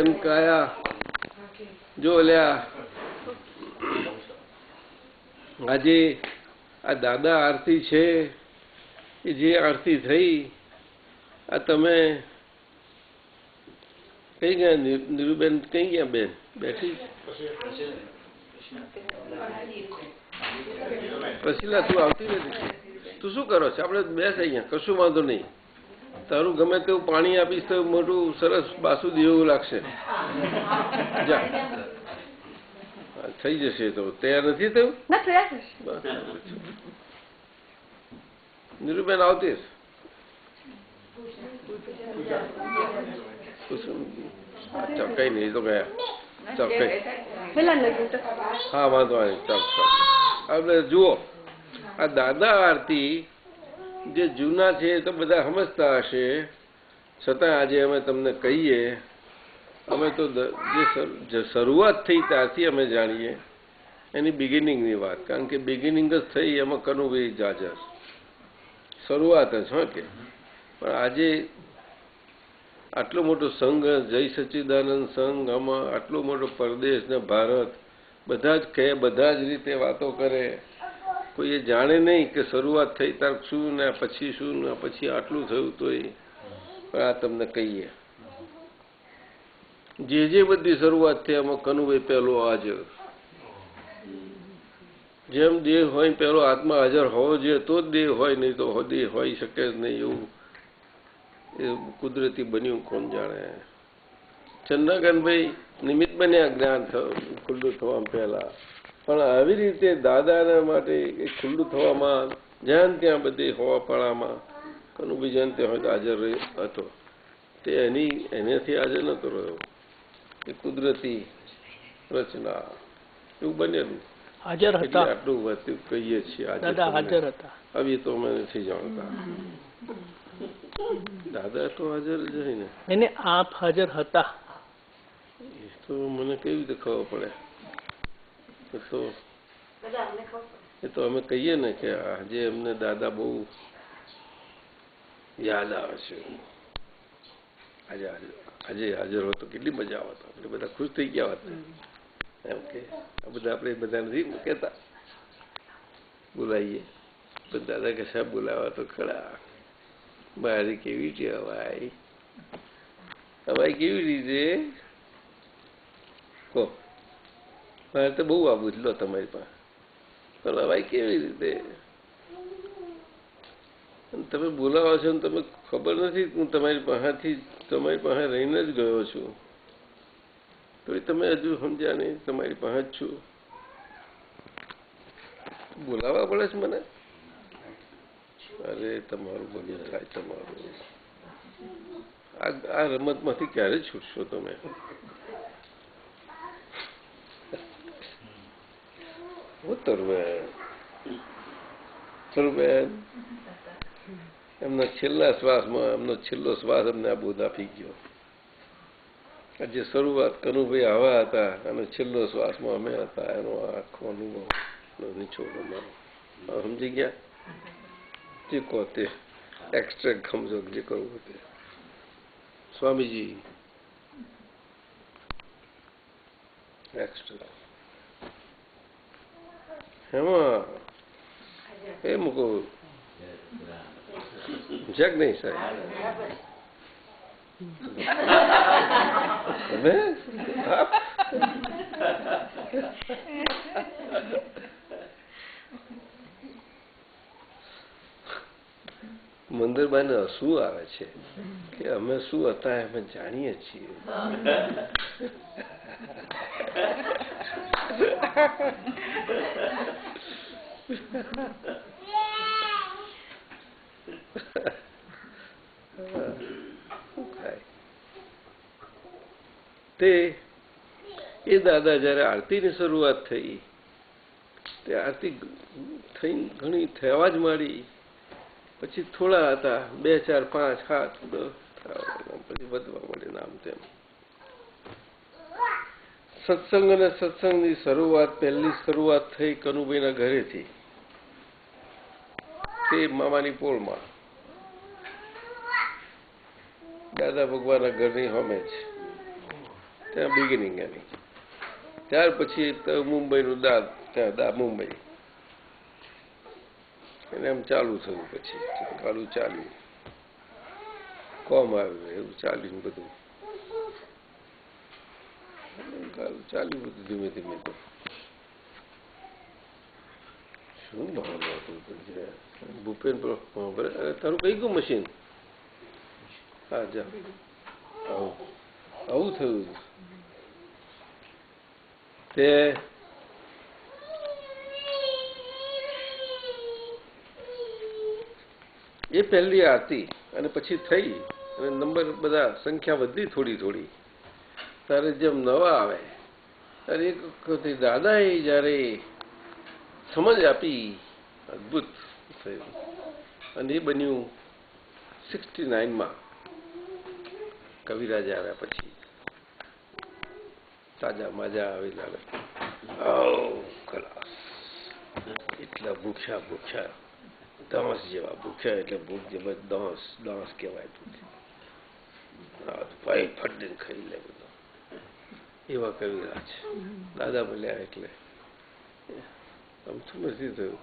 કાયા જો લ્યા આજે આ દાદા આરતી છે એ જે આરતી થઈ આ તમે કઈ ગયા નીરુબેન કઈ ગયા બેન બેઠી પ્રશીલા તું આવતી નથી તું શું કરો છો આપણે બેસ અહીંયા કશું વાંધો નહીં તારું ગમે તેવું પાણી આપીશ તો મોટું સરસ બાસુદી એવું લાગશે જા થઈ જશે તો તૈયાર નથી થયું નીરુબેન આવતી કઈ નહીં તો ગયા ચાલ કઈ હા વાંધો નહીં ચાલ ચાલ આપણે જુઓ આ દાદા આરતી જે જૂના છે એ તો બધા સમજતા હશે છતાં આજે અમે તમને કહીએ અમે તો જે શરૂઆત થઈ ત્યારથી અમે જાણીએ એની બિગિનિંગની વાત કારણ કે બિગિનિંગ જ થઈ એમાં કનુભાઈ જાજર શરૂઆત જ હા કે પણ આજે આટલો મોટો સંઘ જય સચ્ચિદાનંદ સંઘ આમાં આટલો મોટો પરદેશ ને ભારત બધા જ કહે બધા જ રીતે વાતો કરે કોઈ એ જાણે નહીં કે શરૂઆત થઈ તાર શું ને પછી શું ને પછી આટલું થયું તોય પણ આ તમને કહીએ જે બધી શરૂઆત થઈ એમાં કનુભાઈ પહેલો હાજર જેમ દેહ હોય પહેલો આત્મા હાજર હોવો જોઈએ તો જ દેહ હોય નહીં તો દેહ હોઈ શકે જ નહીં એવું એ કુદરતી બન્યું કોણ જાણે ચંદ્રકાંતભાઈ નિમિત્ત બન્યા જ્ઞાન ખુલ્લું થવા પહેલા પણ આવી રીતે દાદાના માટે એ ખુલ્લું થવામાં જ્યાં ત્યાં બધે હોવાપાળામાં કનુભાઈ જ્યાં ત્યાં હોય હાજર હતો તે એનાથી હાજર નતો રહ્યો એ કુદરતી રચના એવું બનેલું હાજર હતા આટલું વધુ કહીએ છીએ હાજર હતા હવે તો અમે નથી જાણતા દાદા તો હાજર જ ને એને આપ હાજર હતા એ તો મને કેવી રીતે ખબર પડે એ તો અમે કહીએ ને કે આજે એમને દાદા બહુ યાદ આવે છે આજે હાજર હોત તો કેટલી મજા આવત આપણે બધા ખુશ થઈ ગયા હોત એમ કે આ બધા આપણે બધા નથી કહેતા બોલાવીએ પણ દાદા કે સાહેબ બોલાવા તો ખરા મારી કેવી છે હવાઈ હવાઈ કેવી રીતે કહો મારે તો બહુ આવું લો તમારી પાસે પણ હવાઈ કેવી રીતે તમે બોલાવો છો ને તમે ખબર નથી હું તમારી પાસે રહીને જ ગયો છું તો તમે હજુ સમજ્યા નહીં તમારી પાસે જ છું બોલાવવા પડે છે મને અરે તમારું બધું થાય તમારું આ રમતમાંથી ક્યારે છૂટશો તમે તરુબેન એમના છેલ્લા શ્વાસમાં એમનો છેલ્લો શ્વાસ અમને આ બોધ આપી ગયો જે શરૂઆત કનુભાઈ આવા હતા અને છેલ્લો શ્વાસમાં અમે હતા એનો આખો અનુભવ નિચોડ અમારો સમજી ગયા જે કહો તે એક્સ્ટ્રેક્ટ સમજો જે કરવું તે સ્વામીજી એક્સ્ટ્રેક્ટ એમાં એ મૂકો છે કે નહીં સાહેબ તમે મંદિરબાઈને હસવું આવે છે કે અમે શું હતા અમે જાણીએ છીએ તે એ દાદા જયારે આરતીની શરૂઆત થઈ તે આરતી થઈ ઘણી થવા જ માંડી પછી થોડા હતા 2 4 5 7 પછી વધવા મળે નામ તેમ સત્સંગ અને સત્સંગની શરૂઆત પહેલી શરૂઆત થઈ કનુભાઈના ઘરેથી તે મામાની પોળમાં દાદા ભગવાનના ઘરની હોમે જ ત્યાં બિગિનિંગ એની. ત્યાર પછી તો મુંબઈનું ત્યાં મુંબઈ અને એમ ચાલુ થયું. પછી કાળું ચાલ્યું, કોમ આવ્યું, એવું ચાલ્યું બધું. કાળું ચાલ્યું બધું ધીમે ધીમે. તો શું બહાનું હતું ભૂપેન? તારું કઈ ગયું મશીન? હા જા, આવું થયું. તે એ પહેલી આરતી અને પછી થઈ અને નંબર બધા સંખ્યા વધી થોડી થોડી. ત્યારે જેમ નવા આવે ત્યારે એક વખતે દાદાએ જયારે સમજ આપી, અદભુત થયું. અને એ બન્યું 69માં કવિરાજ આવ્યા પછી. તાજા માજા આવેલા ખલાસ. એટલા ભૂખ્યા દાંસ જેવા ભૂખ્યા, એટલે ભૂખ જેવા દાંસ કહેવાય. ભાઈ ફટીને ખાઈ લે બધો. એવા કવિરાજ દાદા મળ્યા એટલે અમથું નથી થયું.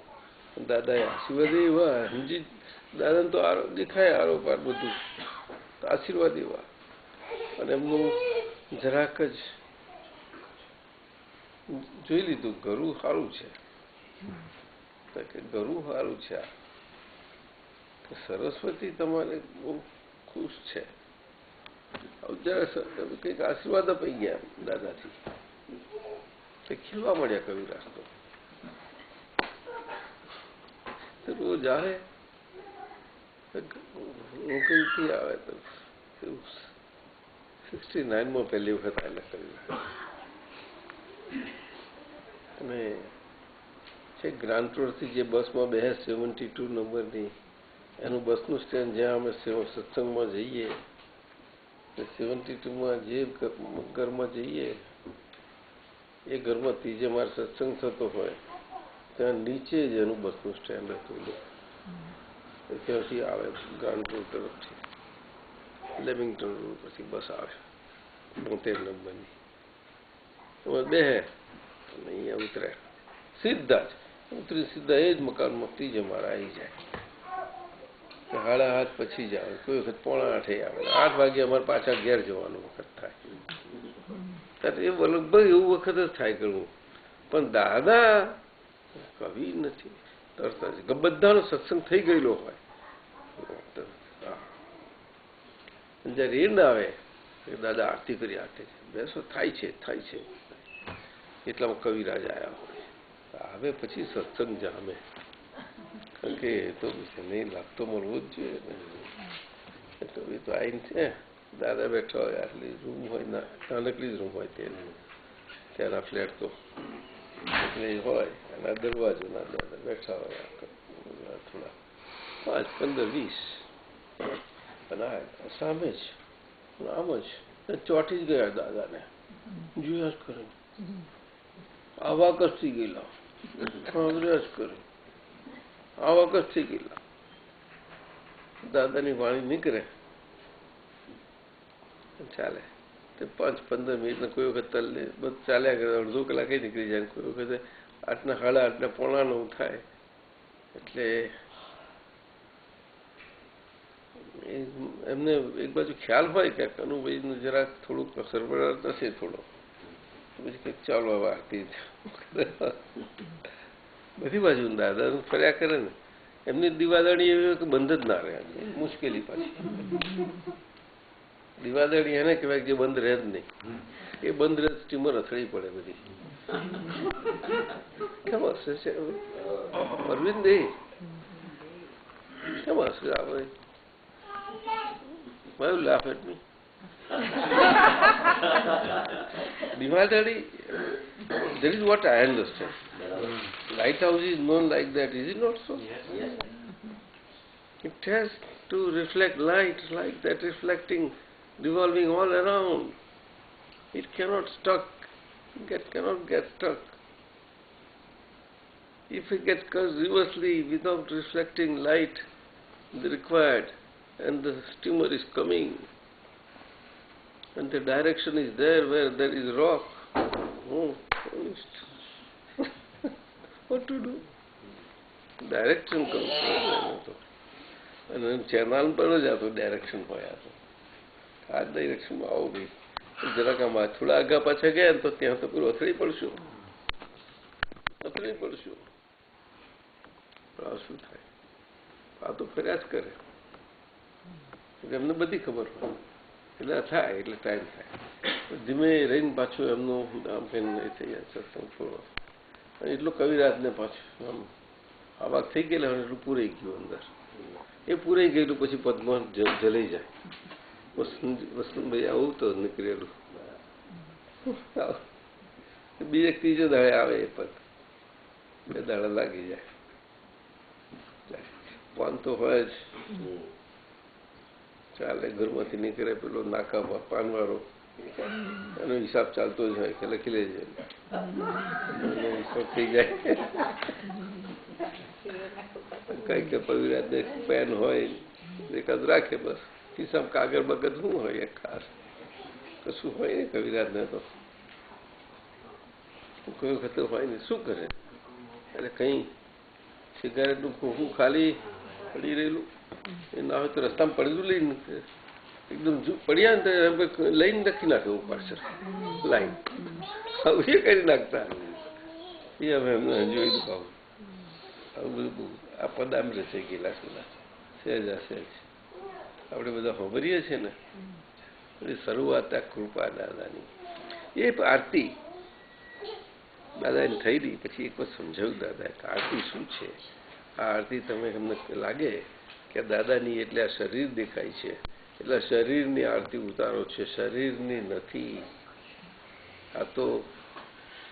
દાદાએ આશીર્વાદ એવા સમજી. દાદાને તો દેખાય આરોપાર બધું, આશીર્વાદ એવા. અને એમનું જરાક જ જોઈ લીધું, ઘરું સારું છે. ઘરું સારું છે. સરસ્વતી તમારે બહુ ખુશ છે. કંઈક આશીર્વાદ અપાઈ ગયા દાદાથી. તે ખીલવા મળ્યા કવિરાજ તો રોજ આવે. કઈથી આવે તો 69માં પહેલી વખત આવેલા કવિરાજ. અને છે ગ્રાન્ડ રોડથી જે બસમાં બે 72 નંબરની, એનું બસનું સ્ટેન્ડ જ્યાં અમે સત્સંગમાં જઈએ, 72માં જે ઘરમાં જઈએ એ ઘરમાં ત્રીજે મારે સત્સંગ થતો હોય ત્યાં નીચે જ એનું બસનું સ્ટેન્ડ હતું. ત્યાંથી આવે ગ્રાન્ડ રોડ તરફથી લેમિંગ્ટન રોડ પછી બસ આવે 72 નંબરની. એમાં બે અને અહીંયા ઉતરે, સીધા જ ઉતરી સીધા એ જ મકાનમાં ત્રીજે મારા આવી જાય. 7:30 પછી જ આવે, કોઈ વખત 7:45 આવે. 8 વાગે અમારે પાછા ઘેર જવાનું વખત થાય. ત્યારે એ લગભગ એવું વખત જ થાય કરવું. પણ દાદા કવિ નથી, તરત જ બધાનો સત્સંગ થઈ ગયેલો હોય. જયારે એ ના આવે દાદા આરતી કરી આપે છે, બેસો થાય છે. એટલામાં કવિરાજ આવ્યા હોય. આવે પછી સત્સંગ જામે. કારણ કે એ તો નહીં લાગતો મળવો જ જોઈએ. એ તો આવીને છે દાદા બેઠા હોય, આટલી રૂમ હોય, નાનકડી જ રૂમ હોય ત્યાંના ફ્લેટ તો એટલે હોય. અને દરવાજો ના દાદા બેઠા હોય થોડા 5, 15, 20 અને સામે જ આમ જ ચોંટી જ ગયા દાદાને. જોયા જ કરે, આવા કસ થઈ ગયેલા, જ કરે આવા કસ થઈ ગયેલા. દાદાની વાણી નીકળે ચાલે તે 5-15 મિનિટ કોઈ વખત ચાલ્યા કરે, અડધો કલાકે નીકળી જાય. કોઈ વખતે 8, 8:30, 8:45 થાય. એટલે એમને એક બાજુ ખ્યાલ હોય કે કનુભાઈનું જરાક થોડુંક સરબરાટ હશે થોડો, પછી કંઈક ચાલો હવે આરતી બધી બાજુ દાદા ફર્યા કરે ને. એમની દિવાદળી એવી કે બંધ જ ના રહે, મુશ્કેલી પાછી. દિવાદળી એને કહેવાય જે બંધ રહે જ નહીં. એ બંધ રહે સ્ટીમર અથડી પડે બધી. કેમ હશે છે અરવિંદ? કેમ હશે આવે? Why you laugh at me? Dividadi, that is what I understand. Lighthouse is known like that, is it not so? Yes. It has to reflect light like that, reflecting, revolving all around. It cannot cannot get stuck. If it gets reversely without reflecting light, the required, and the steamer is coming, And the direction is there where there is rock. Oh, what to do? Direction કરવું તો અને channel પર જ આ તો direction હોય. આ તો આ ડાયરેક્શનમાં આવો ભાઈ જરાક આમાં થોડા આગા પાછા ગયા ને તો ત્યાં તો પેલું અથડી પડશું. શું થાય? આ તો ફર્યા જ કરે. એમને બધી ખબર હોય એટલે થાય એટલે ટાઈમ થાય. ધીમે રહીને પાછું એમનું આમ કહીને થઈ જાય સત્સંગ થોડો. અને એટલું કવિરાજને પાછું આમ આવાક થઈ ગયેલા એટલું પૂરાઈ ગયું અંદર. એ પૂરાઈ ગયેલું પછી પદમાં જલાઈ જાય. વસંતભાઈ આવું તો નીકળેલું બીજે ત્રીજો દાડે આવે એ પદ. 2 દાડા લાગી જાય. પાન તો હોય જ ચાલે. ઘરમાંથી નીકળે પેલો નાકામાં પાનવાળો એનો હિસાબ ચાલતો જ હોય કે લખી લેજે હિસાબ થઈ જાય. કઈ કે પવિરાજને પેન હોય એકાદ રાખે બસ. હિસાબ કાગળ બગડ શું હોય ખાસ કશું હોય ને કવિરાજને તો કોઈ વખત હોય ને શું કરે. એટલે કઈ સિગારેટનું ખોખું ખાલી પડી રહેલું એ ના હોય તો રસ્તામાં પડેલું લઈને એકદમ પડ્યા ને તો લઈને લખી નાખે પાછળ લાઈન આવું એ કરી નાખતા. એ હવે એમને જોઈ દઉં આવું બધું આ પદામ રહેશે ગયેલા સુધા સહેજ સહેજ આપણે બધા ખબરીએ છીએ ને. શરૂઆત આ કૃપા દાદાની એ આરતી દાદાને થઈ રહી. પછી એક વાર સમજાવ્યું દાદાએ કે આરતી શું છે. આ આરતી તમે એમને લાગે કે દાદાની એટલે આ શરીર દેખાય છે એટલે શરીરની આરતી ઉતારો છે. શરીરની નથી. આ તો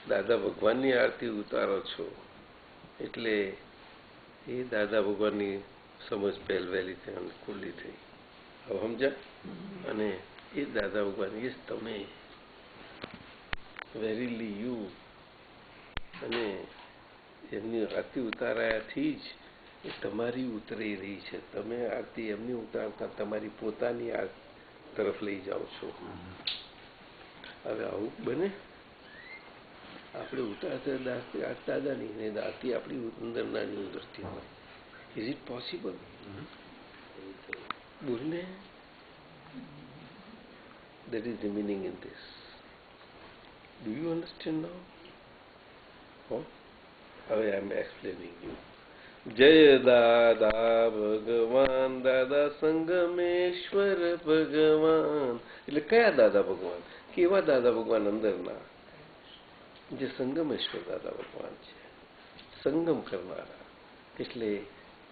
દાદા ભગવાનની આરતી ઉતારો છો. એટલે એ દાદા ભગવાનની સમજ પહેલવેલી ત્યાં ખુલ્લી થઈ. હવે સમજ્યા. અને એ દાદા ભગવાન એ તમે વેરીલી યુ. અને એમની આરતી ઉતારાયાથી જ એ તમારી ઉતરી રહી છે. તમે આરતી એમની ઉતારતા તમારી પોતાની આ તરફ લઈ જાઓ છો. હવે આવું બને. આપણે ઉતારતા દાદાની ને આરતી આપણી અંદર નાની ઉતરતી હોય. Is it possible? બોલને. That is the meaning in this. Do you understand now? હવે I am explaining you. જય દાદા ભગવાન. દાદા સંગમેશ્વર ભગવાન. એટલે કયા દાદા ભગવાન? કેવા દાદા ભગવાન? અંદરના જે સંગમેશ્વર દાદા ભગવાન છે. સંગમ કરનારા. એટલે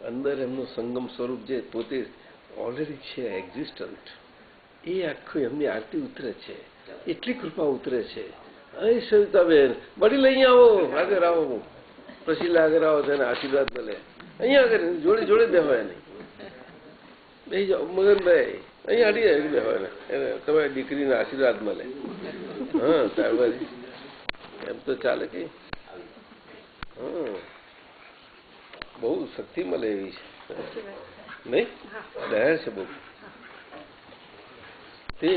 અંદર એમનું સંગમ સ્વરૂપ જે પોતે ઓલરેડી છે એક્ઝિસ્ટન્ટ. એ આખું એમની આરતી ઉતરે છે. એટલી કૃપા ઉતરે છે. અહીં સવિતાબેન વડીલ અહીંયા આવો, આગળ આવો, પછી આગળ આવો તેને આશીર્વાદ મળે. અહીંયા આગળ જોડે જોડે બેહવાય નહીં. બેસી જાઓ મગનભાઈ અહીંયા અડી જાય બેહવાય એને તમારી દીકરીને આશીર્વાદ મળે. હા તારવારી એમ તો ચાલે કે બહુ શક્તિ મળે એવી છે નહીં? દયા છે બહુ. તે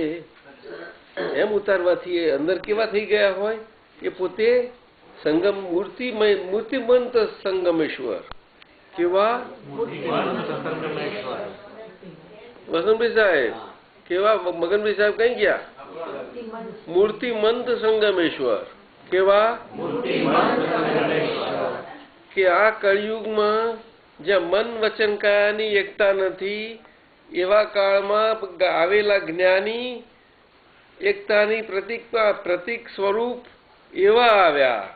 એમ ઉતારવાથી એ અંદર કેવા થઈ ગયા હોય એ પોતે સંગમ મૂર્તિમંત સંગમેશ્વર. કેવા વસંતભાઈ સાહેબ? કેવા મગનભાઈ સાહેબ કઈ ગયા? મૂર્તિમંત સંગમેશ્વર. કેવા? કે આ કળિયુગમાં જ્યાં મન વચન કાયાની એકતા નથી એવા કાળમાં આવેલા જ્ઞાની એકતાની પ્રતીક સ્વરૂપ એવા આવ્યા.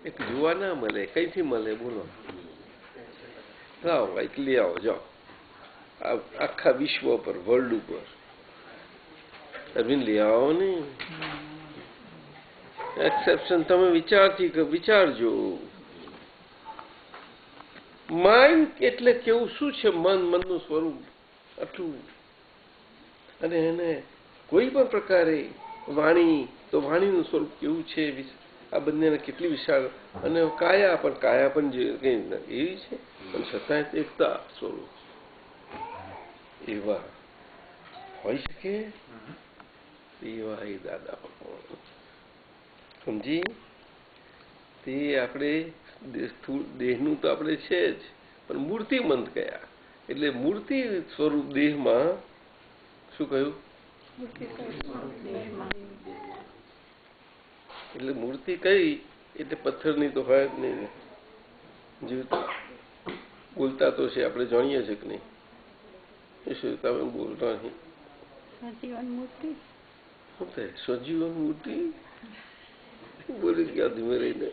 એક જોવા ના મળે. કઈથી મળે બોલો? લાવો એક લઈ આવો જાઓ આખા વિશ્વ પર વર્લ્ડ ઉપર અરવિંદ લઈ આવો ને. એક્સેપ્શન તમે વિચારજો. માઇન્ડ એટલે કેવું? શું છે મન? મનનું સ્વરૂપ આટલું. અને એને કોઈ પણ પ્રકારે વાણી તો વાણીનું સ્વરૂપ કેવું છે? આ બંનેને કેટલી વિશાળ. અને કાયા પણ જે એવી છે પણ છતાં એકતા સ્વરૂપ એવા હોઈ શકે. એવા એ દાદા ભગવાન સમજી. તે આપણે દેહનું તો આપણે છે જ, પણ મૂર્તિમંત કયા એટલે મૂર્તિ સ્વરૂપ દેહમાં શું કહ્યું? એટલે મૂર્તિ કઈ એટલે પથ્થરની તો હોય જ નહીં. જીવતા બોલતા તો છે, આપણે જાણીએ છીએ કે નહીં? શું તમે બોલતા નહીં? સજીવન મૂર્તિ બોલી ગયા ધીમે રહીને.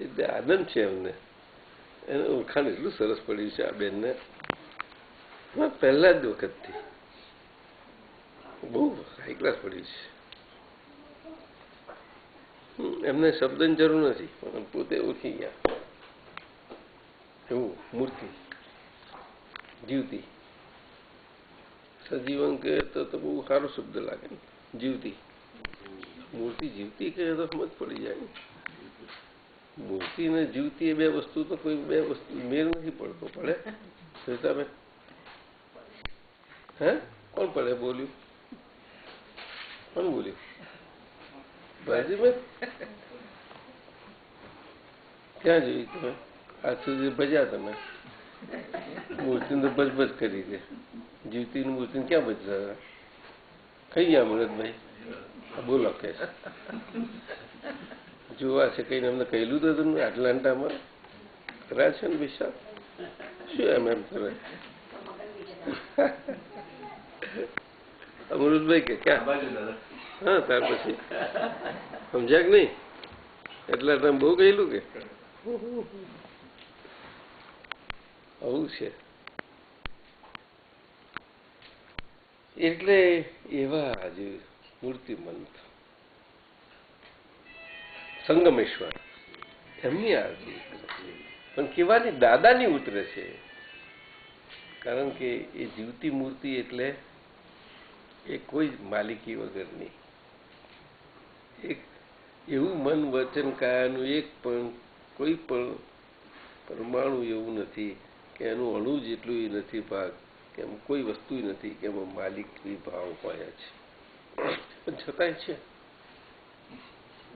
એટલે આનંદ છે એમને. એને ઓળખાણ એટલું સરસ પડ્યું છે આ બેનને પહેલા જ વખતથી. બહુ હાઈ ક્લાસ પડ્યું છે. એમને શબ્દની જરૂર નથી, પણ પોતે ઓળખી ગયા. એવું મૂર્તિ જીવતી. સજીવન કહે તો બહુ સારો શબ્દ લાગે ને, જીવતી. મૂર્તિ જીવતી કહે તો સમજ પડી જાય. મૂર્તિ ને જીવતી એ બે વસ્તુ તો કોઈ બે વસ્તુ મેળ નથી પડતો. પડે શ્વેતાબેન? હે કોણ પડે? બોલ્યું કોણ બોલ્યું? ભાજીબેન ક્યાં જોઈ તમે? આજ સુધી ભજ્યા તમે. મૂર્તિને તો ભજભજ કરી દે. જીવતીની મૂર્તિને ક્યાં ભજતા? કઈ ગયા મુરતભાઈ? બોલો કે જોવા છે કઈને અમને કહેલું તો તમને એટલાન્ટામાં કર્યા છે ને વિશાલ? શું એમ કરે અમૃતભાઈ કે ક્યાં? હા ત્યાર પછી સમજ્યા કે નહીં? એટલા તમે બહુ કહેલું કે આવું છે. એટલે એવા આજે મૂર્તિમંત સંગમેશ્વર એમની આરતી પણ કેવાની દાદાની ઉતરે છે. કારણ કે એ જીવતી મૂર્તિ એટલે એ કોઈ માલિકી વગરની, એક એવું મન વચન કાયાનું એક પણ કોઈ પણ પરમાણુ એવું નથી કે એનું અણુ જેટલું એ નથી ભાગ કે એમ કોઈ વસ્તુ નથી કે એમાં માલિકી ભાવ હોય છે. પણ છતાંય છે.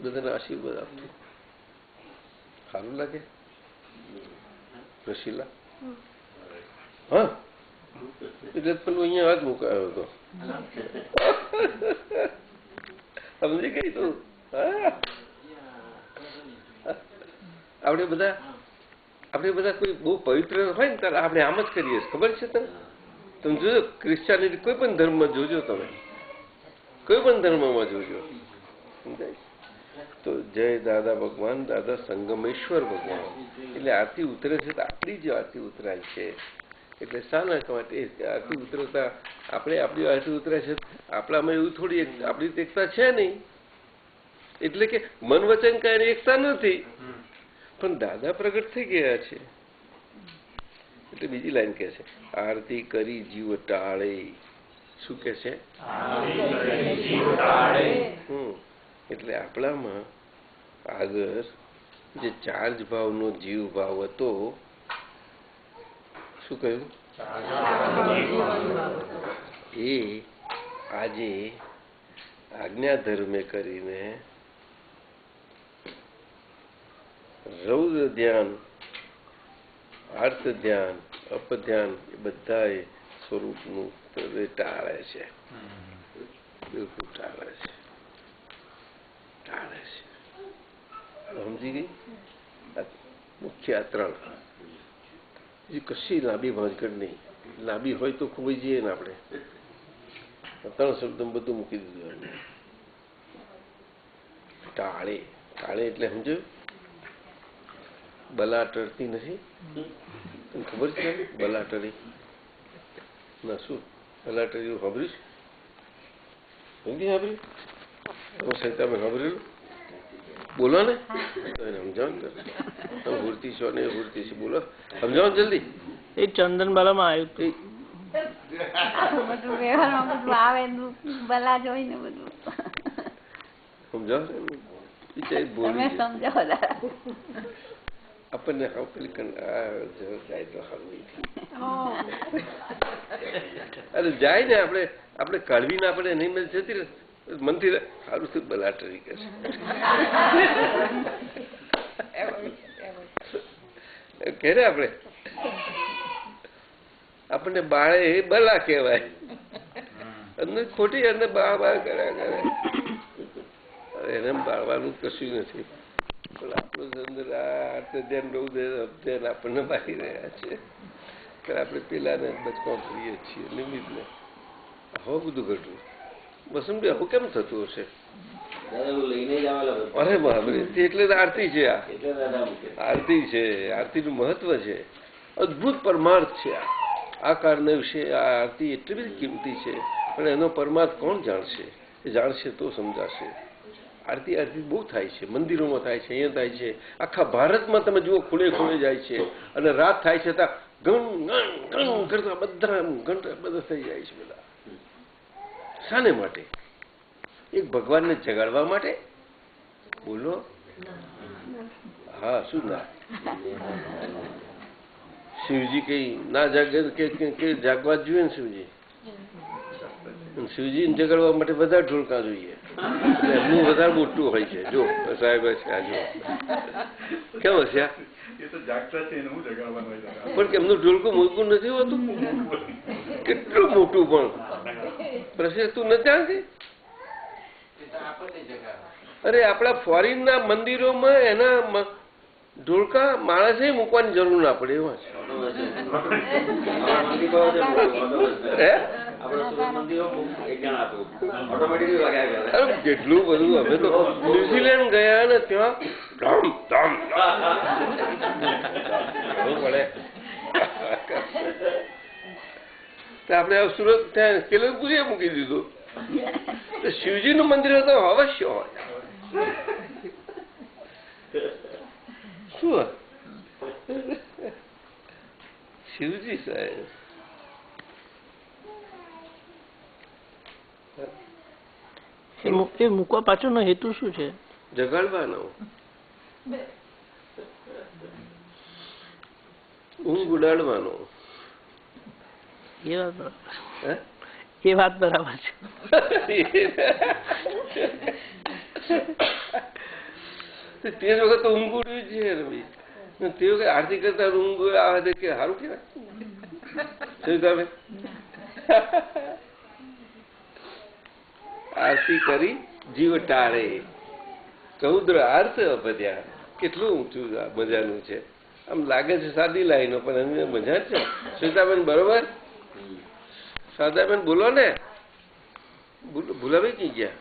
બધાને આશીર્વાદ આપતું સારું લાગે. રસીલા હા એટલે પેલું અહીંયા હાથ મુકાયો હતો સમજી ગઈ તું? આપણે બધા કોઈ બહુ પવિત્ર હોય ને ત્યારે આપણે આમ જ કરીએ. ખબર છે તને? તમે જોજો ક્રિશ્ચિયાનિટી કોઈ પણ ધર્મમાં જોજો, તમે કોઈ પણ ધર્મમાં જોજો. સમજાય? તો જય દાદા ભગવાન, દાદા સંગમેશ્વર ભગવાન. એટલે આરતી ઉતરે છે તો આપણી જ આરતી ઉતરાય છે. એટલે શાના માટે આરતી ઉતરતા આપણે આપણી આરતી ઉતરાય છે? આપણામાં એવું થોડી આપણી એકતા છે નહીં. એટલે કે મન વચન કાંઈ એકતા નથી, પણ દાદા પ્રગટ થઈ ગયા છે. એટલે બીજી લાઈન કે છે આરતી કરી જીવ ટાળે. શું કે છે? એટલે આપણામાં આગળ જે ચાર્જ ભાવનો જીવ ભાવ હતો, શું કહ્યું? એ આજે આજ્ઞા ધર્મે કરીને રૌદ્ર ધ્યાન, અર્થ ધ્યાન, અપધ્યાન એ બધા સ્વરૂપનું ટાળે છે. બિલકુલ ટાળે છે. સમજી ગઈ? મુખ્ય આ ત્રણ. કશી લાંબી ભાંજગઢ નહીં. લાંબી હોય તો ખોવાઈ જઈએ ને આપણે. ત્રણ શબ્દ બધું મૂકી દીધું. ટાળે. ટાળે એટલે સમજો બલા ટળતી નથી. તને ખબર છે બલા ટળી ના? શું બલા ટળી ખબરીશ? નથી ખબરી? તમે સહિતામાં ખબરેલું બોલો ને, સમજાવો ને. તમે ભૂરતી છો ને ભૂરતી છે, બોલો સમજાવો જલ્દી. એ ચંદનબાલામાં આવ્યું સમજાવો. આપણને પેલી જાય તો અરે જાય ને આપણે કળવીને આપણે નહીં જતી રહે મનથી સારું શું બલાટરી કે છે ને આપણે આપણને બાળે એ બલા કહેવાય અને ખોટી અને બા બા કર્યા કરે એને બાળવાનું કશું નથી પણ આપણું અંદર ધ્યાન બહુ ધ્યાન આપણને બાકી રહ્યા છે આપણે પેલાને બચવા કરીએ છીએ નિમિત્તને હવે બધું ઘટવું બસંબી આવું કેમ થતું હશે અરે બરાબર એટલે આરતી છે આ આરતી છે આરતીનું મહત્વ છે અદભુત પરમાર્થ છે આ કારણે વિશે આ આરતી એટલી બધી કિંમતી છે પણ એનો પરમાર્થ કોણ જાણશે એ જાણશે તો સમજાશે આરતી આરતી બહુ થાય છે મંદિરોમાં થાય છે અહીંયા થાય છે આખા ભારતમાં તમે જુઓ ખૂણે ખૂણે જાય છે અને રાત થાય છે ત્યાં ગણ ગણ ગણ કરતા બધા ઘંટા બધા થઈ જાય છે બધા શાને માટે એક ભગવાનને જગાડવા માટે બોલો હા શું ના શિવજી કઈ ના જાગે કે જાગવા જોઈએ ને શિવજીને જગાડવા માટે બધા ઢોલકા જોઈએ એમનું વધારે મોટું હોય છે જો સાહેબ છે આ જો કેમ હશે પણ એમનું ઢોલકું મોટું નથી હોતું કેટલું મોટું પણ પ્રશ્ન તું નથી જાણતી અરે આપણા ફોરીન ના મંદિરોમાં એના ઢોલકા માણસે મૂકવાની જરૂર ના પડે એવા છે કેટલું બધું અમે તો ન્યુઝીલેન્ડ ગયા ને ત્યાં પડે આપણે સુરત ત્યાં કેલનપુરી મૂકી દીધું તો શિવજી નું મંદિર તો અવશ્ય હોય શું શિવજી સાહેબ એ મૂકવા પાછળનો હેતુ શું છે જગાડવાનો ઊંઘ ઉડાડવાનો એ વાત બરાબર છે તે વખત તો ઊંઘ ઉડવી છે તે વખત આરતી કરતા ઊંઘ આવે કે સારું કેવાય આરતી કરી જીવ ટાળે ચૌદ્ર આર્થ અપદ્યા કેટલું ઊંચું મજાનું છે આમ લાગે છે સાદી લાઈનો પણ એની મજા છે સુતાબેન બરોબર સાદાબેન બોલો ને ભૂલાવી કઈ ગયા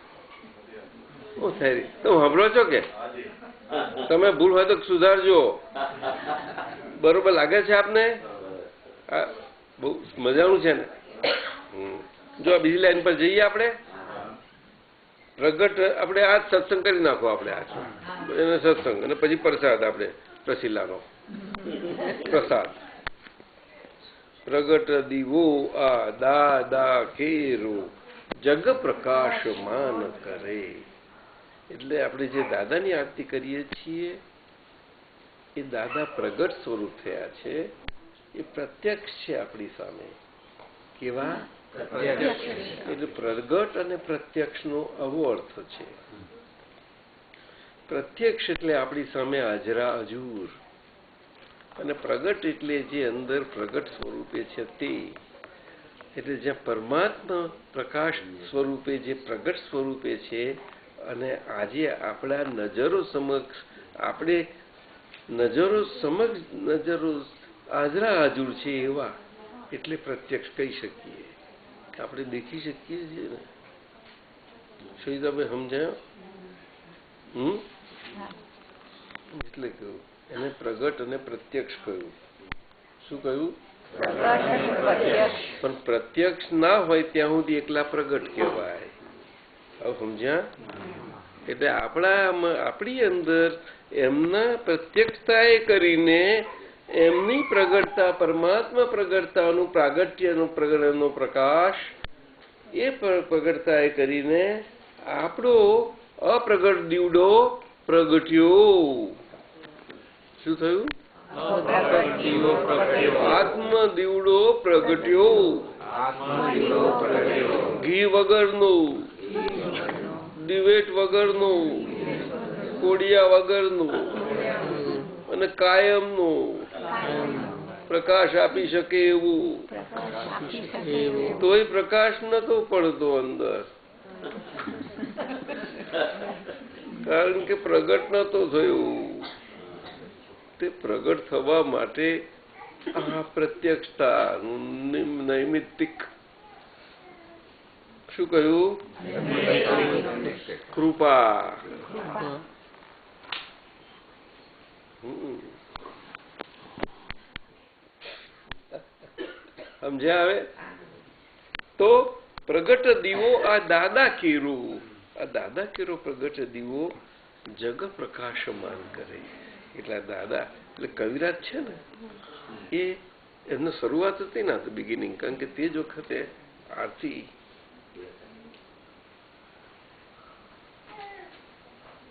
ઓ થાય તમે સાંભળો છો કે તમે ભૂલ હોય તો સુધારજો બરોબર લાગે છે આપને બહુ મજાનું છે ને જો બીજી લાઈન પર જઈએ આપણે પ્રગટ આપણે આ સત્સંગ કરી નાખો આપણે આ એને સત્સંગ અને પછી પ્રસાદ આપણે પ્રસિલ્લાનો પ્રસાદ પ્રગટ દીવો આ દાદા ખેરો જગ પ્રકાશમાન કરે એટલે આપણે જે દાદાની આરતી કરીએ છીએ એ દાદા પ્રગટ સ્વરૂપ થયા છે એ પ્રત્યક્ષ છે આપણી સામે કેવા એટલે પ્રગટ અને પ્રત્યક્ષનો આવો અર્થ છે પ્રત્યક્ષ એટલે આપણી સામે હાજરા હજુર અને પ્રગટ એટલે જે અંદર પ્રગટ સ્વરૂપે છે તે એટલે જ્યાં પરમાત્મા પ્રકાશ સ્વરૂપે જે પ્રગટ સ્વરૂપે છે અને આજે આપણા નજરો સમક્ષ આપણે નજરો હાજરા હાજર છે એવા એટલે પ્રત્યક્ષ કહી શકીએ આપણે દેખી શકીએ છીએ ને શહીદાભાઈ સમજાયો એટલે કહ્યું એને પ્રગટ અને પ્રત્યક્ષ કહ્યું શું કહ્યું પણ પ્રત્યક્ષ ના હોય ત્યાં સુધી એકલા પ્રગટ કહેવાય હવે સમજ્યા એટલે આપણી અંદર એમના પ્રત્યક્ષતાએ કરીને એમની પ્રગટતા પરમાત્મા પ્રગટતાનું પ્રાગટ્યનો પ્રકાશ એ પ્રગટતાએ કરીને આપણો અપ્રગટ દીવડો પ્રગટ્યો શું થયું આત્મ દીવડો પ્રગટ્યો ઘી વગરનું, દિવેટ વગરનું, કોડિયા વગરનું અને કાયમનું પ્રકાશ આપી શકે એવું. તોય પ્રકાશ નતો પડતો અંદર, કારણ કે પ્રગટ નતો થયું. તે પ્રગટ થવા માટે આ પ્રત્યક્ષતા નૈમિત્તિક શું કહ્યું? કૃપા. સમજ્યા? હવે તો પ્રગટ દીવો આ દાદા કેરું, આ દાદા કેરો પ્રગટ દીવો જગ પ્રકાશમાન કરે. એટલે દાદા એટલે કવિરાજ છે ને, એ એમને શરૂઆત હતી ને બિગિનિંગ, કારણ કે તે જ વખતે આરતી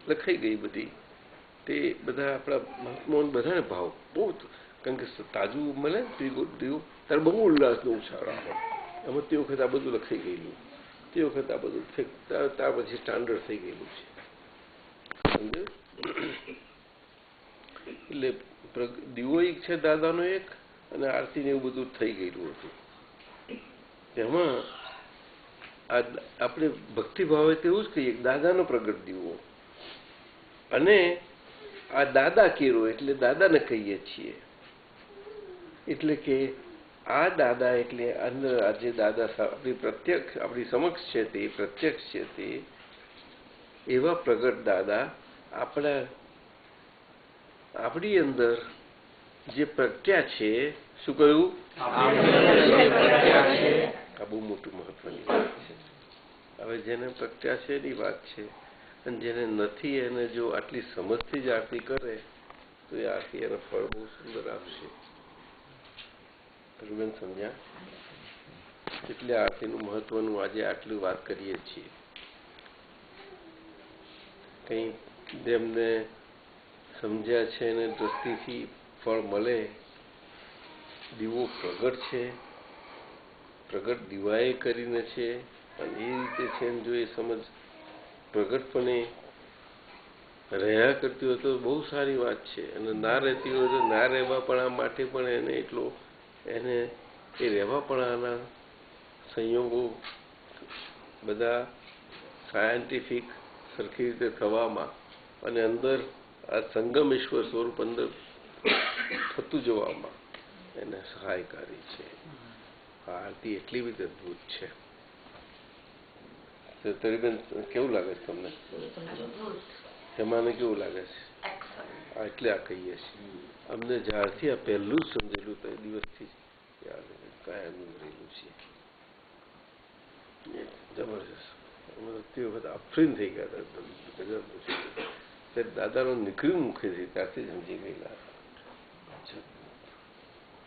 લખાઈ ગઈ બધી. તે બધા આપણા મહાત્માઓને બધાને ભાવ બહુ, કારણ કે તાજું મળે દીવું ત્યારે બહુ ઉલ્લાસનો ઉછાળ આવે. એમાં તે વખતે આ બધું લખાઈ ગયેલું, તે વખતે આ બધું ત્યાર પછી સ્ટાન્ડર્ડ થઈ ગયેલું છે. સમજે? એટલે દીવો એક છે દાદાનો એક, અને આરતી ને એવું બધું થઈ ગયેલું હતું. તેમાં આપણે ભક્તિભાવે તેવું જ કહીએ દાદાનો પ્રગટ દીવો, અને આ દાદા કેરો એટલે દાદાને કહીએ છીએ. એટલે કે આ દાદા એટલે અંદર આજે દાદા આપણી પ્રત્યક્ષ આપણી સમક્ષ છે, તે પ્રત્યક્ષ છે, તે એવા પ્રગટ દાદા આપણી અંદર જે પ્રગટ્યા છે. શું કહ્યું? આ બહુ મોટું મહત્વની વાત છે. હવે જેને પ્રગટ્યા છે એની વાત છે, અને જેને નથી એને જો આટલી સમજથી જ આરતી કરે તો એ આરતી એના ફળ બહુ સુંદર આપશે. સમજ્યા? એટલે આરતીનું મહત્વનું આજે આટલી વાત કરીએ છીએ. કઈ જેમને સમજ્યા છે એને દ્રષ્ટિથી ફળ મળે. દીવો પ્રગટ છે, પ્રગટ દીવાએ કરીને છે, અને એ રીતે છે. જો એ સમજ પ્રગટપણે રહ્યા કરતી હોય તો બહુ સારી વાત છે, અને ના રહેતી હોય તો ના રહેવાપણા માટે પણ એને એટલો એને એ રહેવાપણાના સંયોગો બધા સાયન્ટિફિક સરખી રીતે થવામાં અને અંદર આ સંગમેશ્વર સ્વરૂપ અંદર થતું જવામાં એને સહાયકારી છે. આ આરતી એટલી બધી અદભુત છે. તરીબેન કેવું લાગે છે તમને? એમાંને કેવું લાગે છે? એટલે આ કહીએ છીએ. અમને જ્યારથી આ પહેલું જ સમજેલું તો એ દિવસથી કાયમનું રહેલું છે. જબરજસ્ત. અમે તે વખત આફરીન થઈ ગયા હતા. દાદાનો નીકળ્યું મુખેથી ત્યારથી સમજી ગયેલા.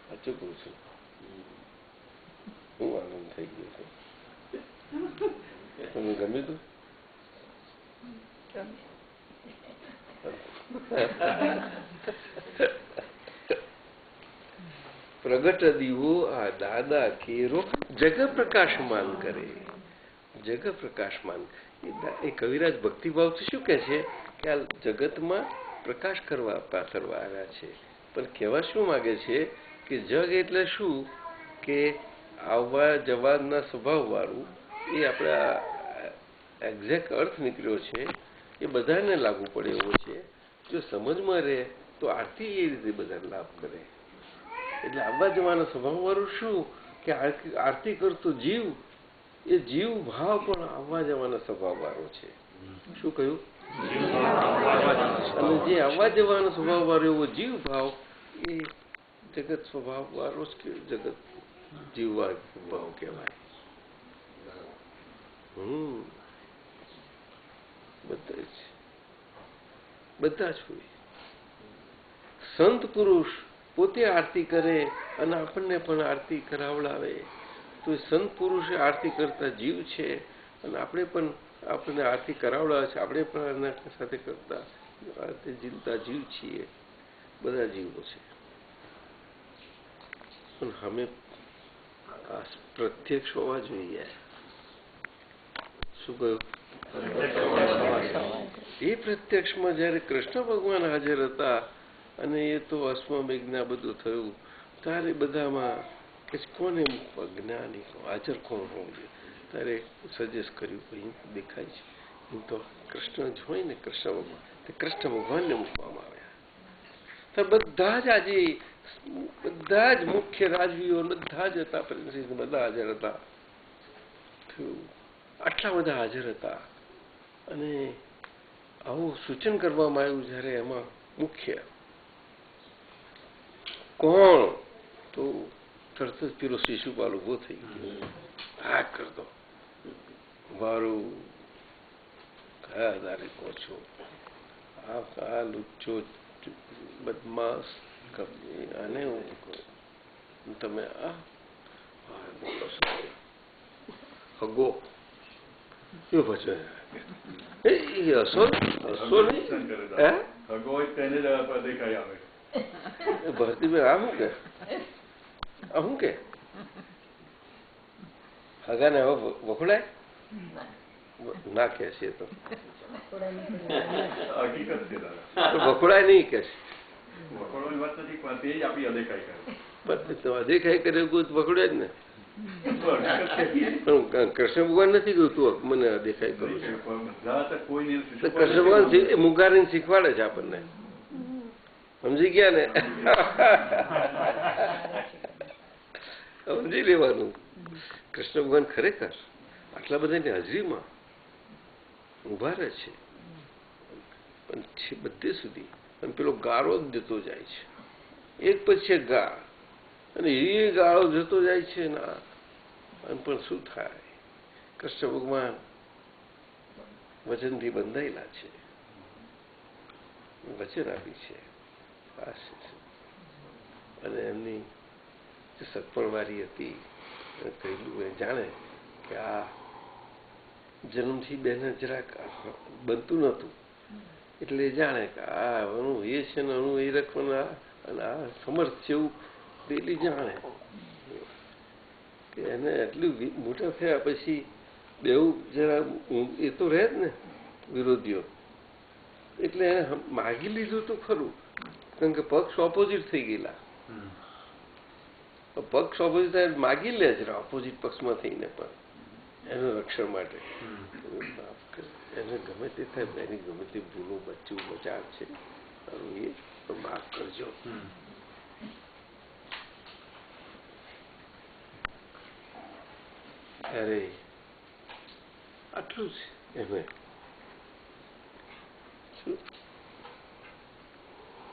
સાચું કહું છું, હું આનંદ થઈ ગયો છું. તમને ગમ્યું હતું? પ્રગટ દીવો આ દાદા કેરો જગ પ્રકાશમાન કરે. જગ પ્રકાશમાન એ કવિરાજ ભક્તિભાવથી શું કહે છે કે આ જગતમાં પ્રકાશ કરવા પાથરવા આવ્યા છે. પણ કહેવા શું માગે છે કે જગ એટલે શું કે આવવા જવાના સ્વભાવવાળું. એ આપણા એક્ઝેક્ટ અર્થ નીકળ્યો છે, એ બધાને લાગુ પડે એવો છે. જો સમજમાં રહે તો આરતી એ રીતે બધાને લાભ કરે. એટલે આવવા જવાના સ્વભાવવાળું શું કે આરતી કરતો જીવ, એ જીવ ભાવ પણ આવવા જવાના સ્વભાવવાળો છે. શું કહ્યું? અને જે આવવા જવાનો સ્વભાવવાળો એવો જીવ ભાવ એ જગત સ્વભાવવાળો જ કે જગત જીવવા ભાવ કહેવાય. બધા જ હોય. સંત પુરુષ પોતે આરતી કરે અને આપણને પણ આરતી કરાવડાવે તો એ સંત પુરુષે આરતી કરતા જીવ છે, અને આપણે પણ આપણને આરતી કરાવડાવે છે. આપણે પણ એના સાથે કરતા આરતી જીવતા જીવ છીએ. બધા જીવો છે. પણ અમે પ્રત્યક્ષ હોવા જોઈએ. શું કહ્યું? એ પ્રત્યક્ષમાં જયારે કૃષ્ણ ભગવાન હાજર હતા અને એ તો અશ્વમેઘના બધું થયું ત્યારે બધામાં કે કોને જ્ઞાની હાજર કોણ હોવું જોઈએ ત્યારે સજેસ્ટ કર્યું અહીં દેખાય છે હું તો કૃષ્ણ જ હોય ને કૃષ્ણ ભગવાન તે કૃષ્ણ ભગવાનને મૂકવામાં આવ્યા. તો બધા જ આજે બધા જ મુખ્ય રાજવીઓ બધા જ હતા, પ્રિન્સીસ બધા હાજર હતા, આટલા બધા હાજર હતા અને આવું સૂચન કરવામાં આવ્યું જ્યારે એમાં મુખ્ય કોણ તો તરત જ પેલો શિશુપાલ ઉભો થઈ ગયો. આ કરતો મારું કયા આધારે કહો છો? આ લુચ્ચો બદમાશ આને હું તમે આ બોલો છો હગો એ પછી ભરતીભાઈ આ શું કે હગાને હવે વખોડાય ના કે છે તો વખોડાય નહીં કે અદેખાઈ કરે વખોડે જ ને. કૃષ્ણ ભગવાન નથી કહ્યું તું મને દેખાય કરું છું. કૃષ્ણ ભગવાન મુગારીને શીખવાડે છે આપણને. સમજી ગયા ને? સમજી લેવાનું. કૃષ્ણ ભગવાન ખરેખર આટલા બધાની હાજરીમાં ઉભા રહે છે પણ છે બધે સુધી અને પેલો ગાળો જ જતો જાય છે એક પછી ગા અને એ ગાળો જતો જાય છે ના અને પણ શું થાય? કૃષ્ણ ભગવાન વચનથી બંધાયેલા છે, વચન આપી છે અને એમની જે સગપણવારી હતી કહેલું એ જાણે કે આ જન્મથી બેને જરાક બનતું નહોતું એટલે જાણે કે આ અણુ એ છે ને અણુ એ રખવાના અને આ સમર્થ છે એવું પેલી જાણે કે એને એટલું મોટા થયા પછી બેઉ જરા એ તો રહે જ ને વિરોધીઓ એટલે એને માગી લીધું તો ખરું કારણ કે પક્ષ ઓપોઝિટ થઈ ગયેલા. પક્ષ ઓપોઝિટ થાય માગી લે જરા ઓપોઝિટ પક્ષમાં થઈને પણ એનું રક્ષણ માટે એને ગમે તે થાય એની ગમે તે ભૂલો બચ્ચું બચાવ છે એ તો માફ કરજો. અરે આટલું જ એમે શું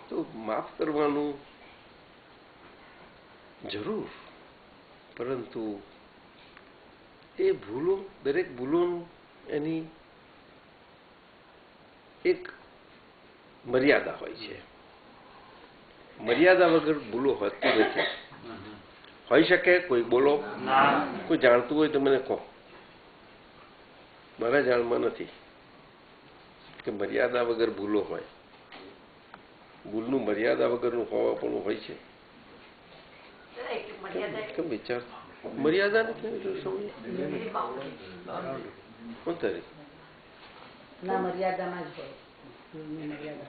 તો માફ કરવાનું જરૂર પરંતુ એ ભૂલો દરેક ભૂલોનું એની એક મર્યાદા હોય છે. મર્યાદા વગર ભૂલો હોતી નથી. હોઈ શકે કોઈ બોલો કોઈ જાણતું હોય તો મને કહો. મારા જાણમાં નથી કે મર્યાદા વગર ભૂલો હોય. ભૂલનું મર્યાદા વગરનું હોવા પણ હોય છે. કેમ વિચાર મર્યાદા નથી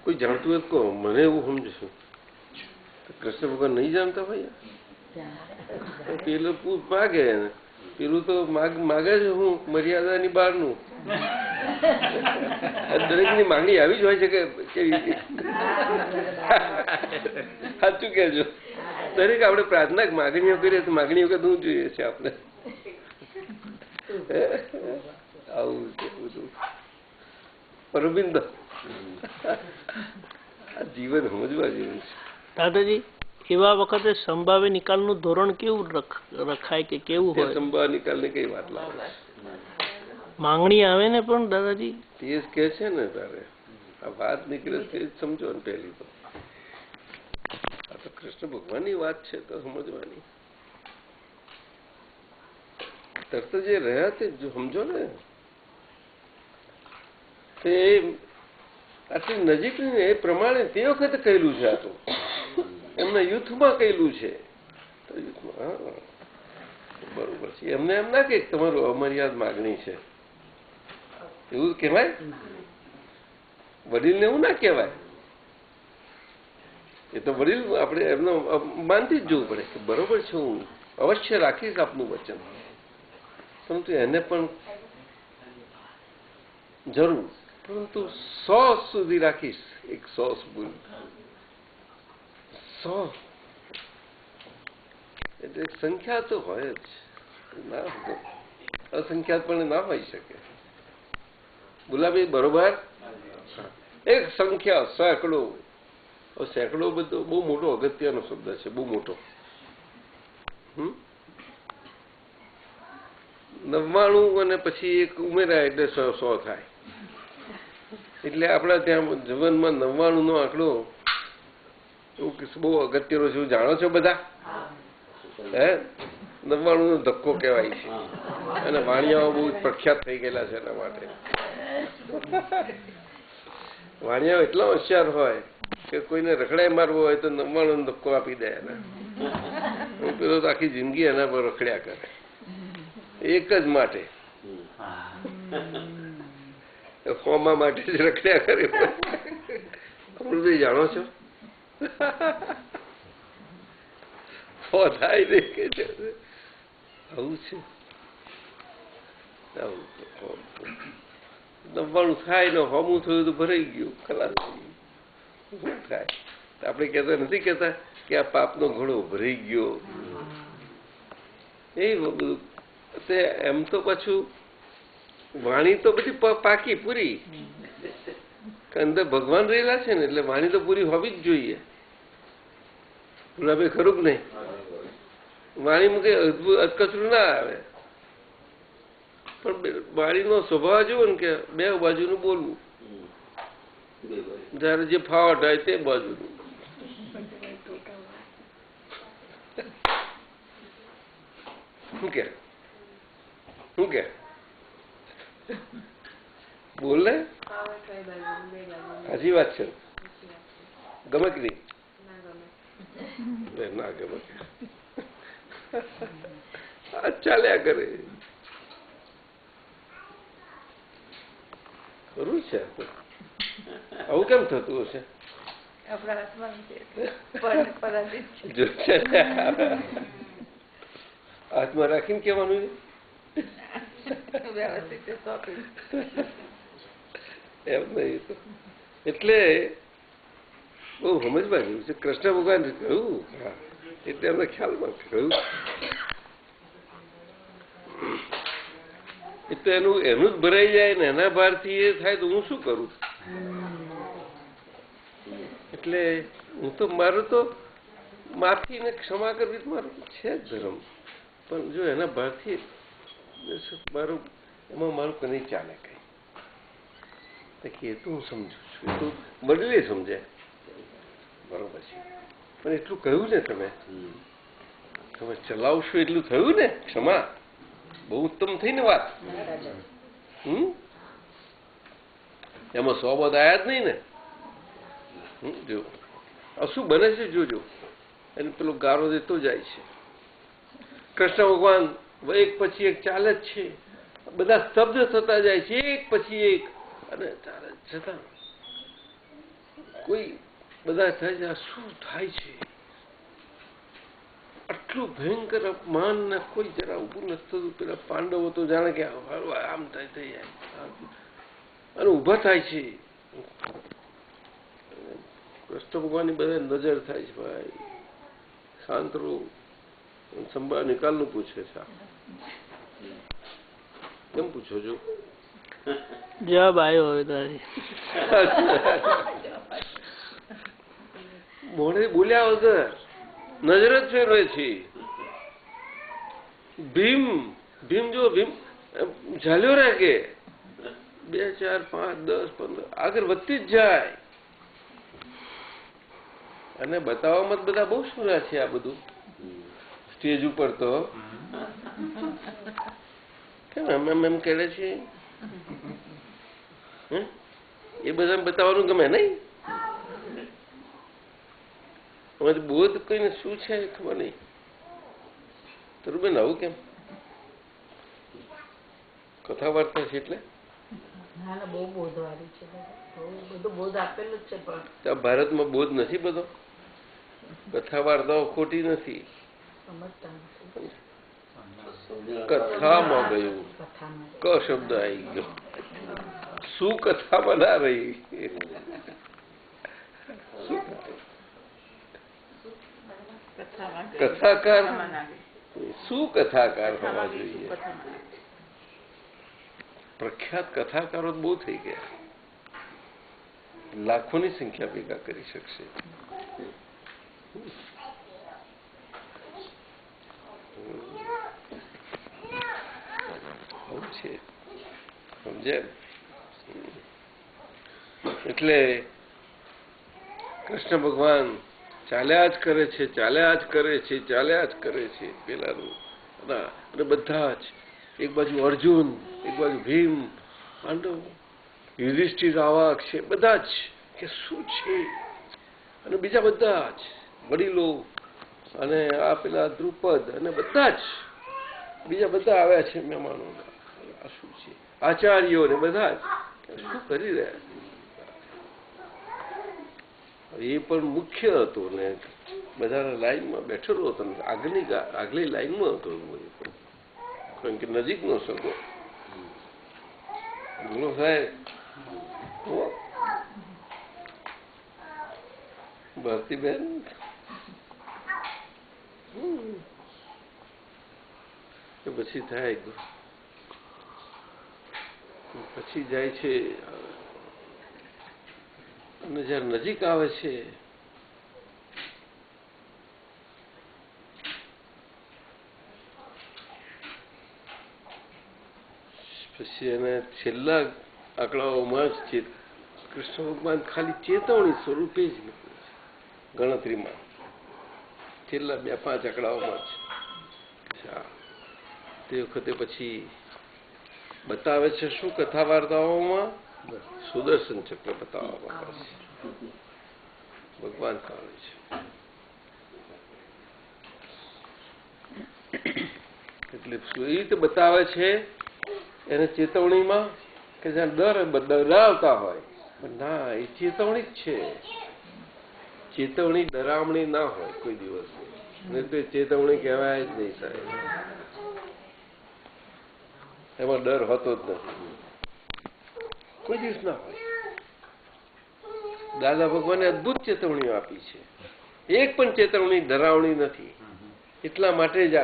કોઈ જાણતું હોય કહો મને એવું સમજુ છું. કૃષ્ણ ભગવાન નહીં જાણતા હોય પેલું માગે પેલું તો માગે છે હું મર્યાદાની બહારનું. દરેકની માંગણી આવી જ હોય છે કે કેવી રીતે સાચું કહેજો. દરેક આપણે પ્રાર્થના માગણીઓ કરીએ તો માગણી વખત શું જોઈએ છે આપણે આવું છે બધું. અરવિંદ આ જીવન સમજવા જેવું છે. દાદાજી એવા વખતે સંભાવ્ય નિકાલનું ધોરણ કેવું રખાય કે કેવું હોય? સંભાવ્ય નિકાલની કઈ વાત લાવે? માંગણી આવે ને પણ દાદાજી તે જ કે છે ને તારે આ વાત નીકળે તે જ સમજો ને. પહેલી તો આ તો કૃષ્ણ ભગવાનની વાત છે તો સમજવાની. તરત જે રહ્યા તે સમજો ને તે આટલી નજીક એ પ્રમાણે તે વખતે કહેલું છે. આ તો એમના યુથમાં કહેલું છે તો બરોબર છે. એમને એમ ના કે તમારું અમર્યાદ માગણી છે એવું કહેવાય. વડીલને એવું ના કહેવાય. એ તો વડીલ આપણે એમનો માનથી જ જોવું પડે કે બરોબર છે, હું અવશ્ય રાખીશ આપનું વચન, પરંતુ એને પણ જરૂર, પરંતુ 100 સુધી રાખીશ. 100 એટલે સંખ્યા તો હોય જ ના, અસંખ્યાત પણ ના હોઈ શકે. ગુલાબી બરોબર. એક સંખ્યા સેંકડો. સેંકડો બધો બહુ મોટો અગત્યનો શબ્દ છે, બહુ મોટો. 99 અને પછી એક ઉમેરાય એટલે 100 થાય. એટલે આપણા ત્યાં જીવનમાં 99 આંકડો બહુ અગત્યનો છે. જાણો છો બધા? 99 ધક્કો કહેવાય છે, અને વાણિયાઓ બહુ પ્રખ્યાત થઈ ગયેલા છે એના માટે. વાણિયાઓ એટલા હોશિયાર હોય કે કોઈને રખડાઈ મારવો હોય તો 99 ધક્કો આપી દે એને. પેલો તો આખી જિંદગી એના પર રખડ્યા કરે એક જ માટે, ફોર્મા માટે જ રખડ્યા કરે. અમૃતભાઈ જાણો છો? થાય નહીં કે આવું છે. 99 થાય ને હોમું થયું તો ભરાઈ ગયું, ખલાસ શું થાય? આપણે કહેતા નથી કેતા કે આ પાપનો ઘોડો ભરાઈ ગયો. એ બધું એમ તો પાછું વાણી તો બધી પાકી પૂરી, અંદર ભગવાન રહેલા છે ને, એટલે વાણી તો પૂરી હોવી જ જોઈએ. ભાઈ ખરું કે નહીં? વાણીમાં કઈ અધકચરું ના આવે, પણ વાણીનો સ્વભાવ જુઓ ને કે બે બાજુનું બોલવું, જયારે જે ફાવટ હોય તે બાજુનું. શું કે બોલ ને, સાચી વાત છે. ગમે કે નહીં? ના ગમે, ચાલ્યા કરે. ખરું છે. આવું કેમ થતું હશે? હાથમાં રાખીને કેવાનું એમ નહીં. એટલે બહુ સમજવા જેવું છે. કૃષ્ણ ભગવાન કહ્યું એટલે એમને ખ્યાલમાં કહ્યું એટલે એનું જ ભરાઈ જાય ને એના ભારથી એ થાય તો હું શું કરું? એટલે હું તો મારું તો માફી ને ક્ષમા કરવી મારું છે જ ધર્મ, પણ જો એના ભારથી મારું એમાં મારું કઈ ચાલે કઈ એ તો હું સમજુ છું, એ તો બદલે સમજે બરોબર છે. પણ એટલું કહ્યું ને તમે ચલાવશો એટલું થયું ને. ક્ષમા બહુ ઉત્તમ થઈ ને વાત. એમાં 100 બધ આયા જ નહીં ને. જો શું બને છે જોજો, એને પેલો ગારો દેતો જાય છે. કૃષ્ણ ભગવાન એક પછી એક ચાલે જ છે, બધા સ્તબ્ધ થતા જાય છે એક પછી એક, અને ચાલે છતાં કોઈ બધા થાય છે શું થાય છે? આટલું ભયંકર અપમાન ને કોઈ જરા ઉભું નથી થતું. પેલા પાંડવો તો જાણે કે આમ થાય થઈ જાય અને ઉભા થાય છે. કૃષ્ણ ભગવાનની બધા નજર થાય છે. ભાઈ શાંત રહો, સંભાળ નિકાલનું પૂછે છે. કેમ પૂછો છો? જવાબ આવ્યો હવે તારી. મોઢે બોલ્યા વગર નજર જ ફેરવે છે. ભીમ જો ભીમ ઝાલ્યો રહે કે 2, 4, 5, 10, 15 આગળ વધતી જ જાય. અને બતાવવામાં જ બધા બહુ સુરા છે. આ બધું સ્ટેજ ઉપર તો કેમ એમ કહે છે, એ બધા બતાવવાનું ગમે નહીં. બોધ કોઈને શું છે ખબર નહીં. તરુબેન આવું કેમ? કથા વાર્તા છે એટલે ભારતમાં બોધ નથી બધો. કથા વાર્તાઓ ખોટી નથી. કથામાં ગયું ક શબ્દ આવી ગયો. શું કથામાં ના રહી? કથાકાર શું કથાકાર હોવા જોઈએ? પ્રખ્યાત કથાકારો બહુ થઈ ગયા, લાખોની સંખ્યા ભેગા કરી શકશે. છે સમજે? એટલે કૃષ્ણ ભગવાન ચાલ્યા જ કરે છે, ચાલ્યા જ કરે છે, ચાલ્યા જ કરે છે પેલાનું. અને બધા જ, એક બાજુ અર્જુન, એક બાજુ ભીમ, પાંડવ, યુધિષ્ઠિર, આવા છે બધા જ કે શું છે, અને બીજા બધા જ વડીલો અને આ પેલા દ્રુપદ અને બધા જ બીજા બધા આવ્યા છે મહેમાનો. આ શું છે? આચાર્યો ને બધા જ શું કરી રહ્યા? એ પણ મુખ્ય હતો ને બધાના લાઈનમાં બેઠેલો હતો, આગલી લાઈનમાં હતો, કારણ કે નજીકનો સગો. બોલો સાહેબ. ભારતીબેન પછી થાય, પછી જાય છે, અને જયારે નજીક આવે છે પછી એને છેલ્લા આંકડાઓમાં જ કૃષ્ણ ભગવાન ખાલી ચેતવણી સ્વરૂપે જ નીકળે છે ગણતરીમાં, છેલ્લા 2-5 આંકડાઓમાં જ. તે વખતે પછી બતાવે છે શું કથા વાર્તાઓમાં? સુદર્શન ચક્ર બતાવવામાં આવે છે. ભગવાન કાળે છે એટલે એ રીતે બતાવે છે એને ચેતવણીમાં કે જ્યાં ડરાવતા હોય, ના એ ચેતવણી જ છે. ચેતવણી ડરામણી ના હોય કોઈ દિવસ, નહીં તો ચેતવણી કહેવાય જ નહીં સાહેબ. એમાં ડર હોતો જ નથી, કોઈ દિવસ ના હોય. દાદા ભગવાને અદભુત ચેતવણીઓ આપી છે, એક પણ ચેતવણી ડરાવણી નથી. એટલા માટે જ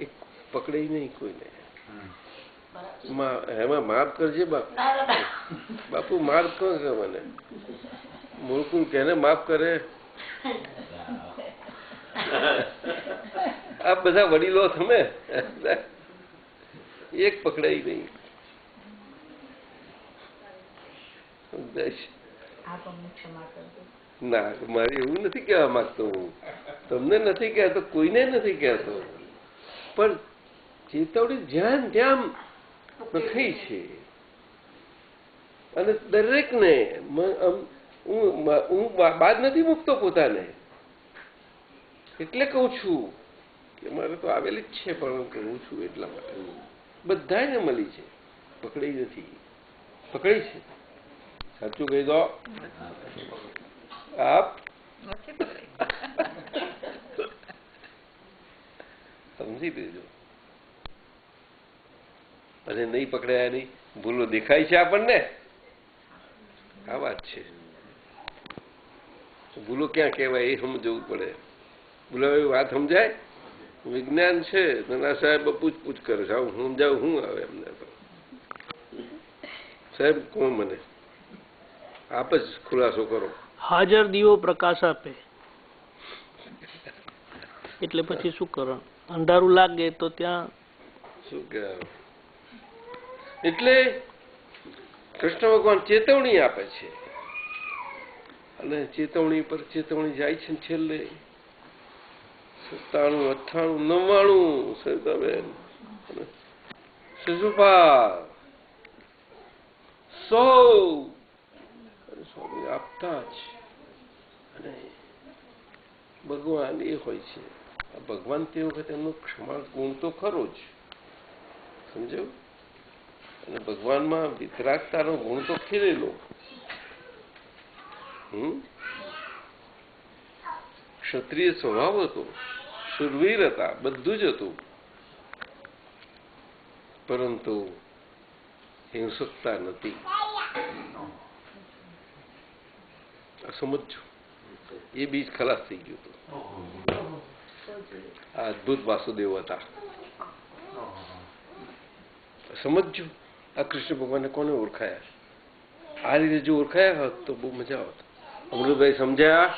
એક પકડે નહીં કોઈને. એમાં માફ કરજે બાપુ, માફ કર મને. મૂળકુલ કેને માફ કરે? આ બધા વડીલો તમે, એક પકડાય નહીં. ના, મારે એવું નથી કહેવા માંગતો હું. તમને નથી કહેતો, કોઈને નથી કહેતો, પણ ચેતવણી જ્યાં જ્યાં થઈ છે અને દરેકને હું બાદ નથી મૂકતો પોતાને. એટલે કહું છું કે મારે તો આવેલી જ છે, પણ કહું છું એટલા માટે બધાને મળી છે, પકડી નથી. પકડી છે, સાચું કહી દો આપ. સમજી લેજો. અને નહીં પકડાયા નહીં, ભૂલો દેખાય છે આપણને. આ વાત છે. ભૂલો ક્યાં કહેવાય એ સમજવું પડે. ભૂલો એવી વાત સમજાય? વિજ્ઞાન છે, નાના સાહેબ પૂછપૂછ કરે છે. આવું સમજાવું શું આવે એમને? તો સાહેબ કોણ મને આપ જ ખુલાસો કરો. હાજર દીવો પ્રકાશ આપે એટલે પછી શું કરો? અંધારું લાગે તો ત્યાં શું કહેવાય? એટલે કૃષ્ણ ભગવાન ચેતવણી આપે છે, અને ચેતવણી પર ચેતવણી જાય છે. છેલ્લે 97, 98, 99 સરિતાબેન, શિશુપાલ 100 સ્વામી આપતા જ. અને ભગવાન એ હોય છે ભગવાન તે વખતે એમનો ક્ષમા ગુણ તો ખરો જ, સમજો. અને ભગવાનમાં વિતરાગતાનો ગુણ તો ખીલેલો. ક્ષત્રિય સ્વભાવ હતો, શુરવીર હતા, બધું જ હતું, પરંતુ હિંસકતા નથી. સમજો, એ બીજ ખલાસ થઈ ગયું હતું. આ અદભુત વાસુદેવ હતા. સમજો, આ કૃષ્ણ ભગવાનને કોને ઓળખાયા? આ રીતે જો ઓળખાયા હોત તો બહુ મજા આવત. અમૃતભાઈ સમજ્યા?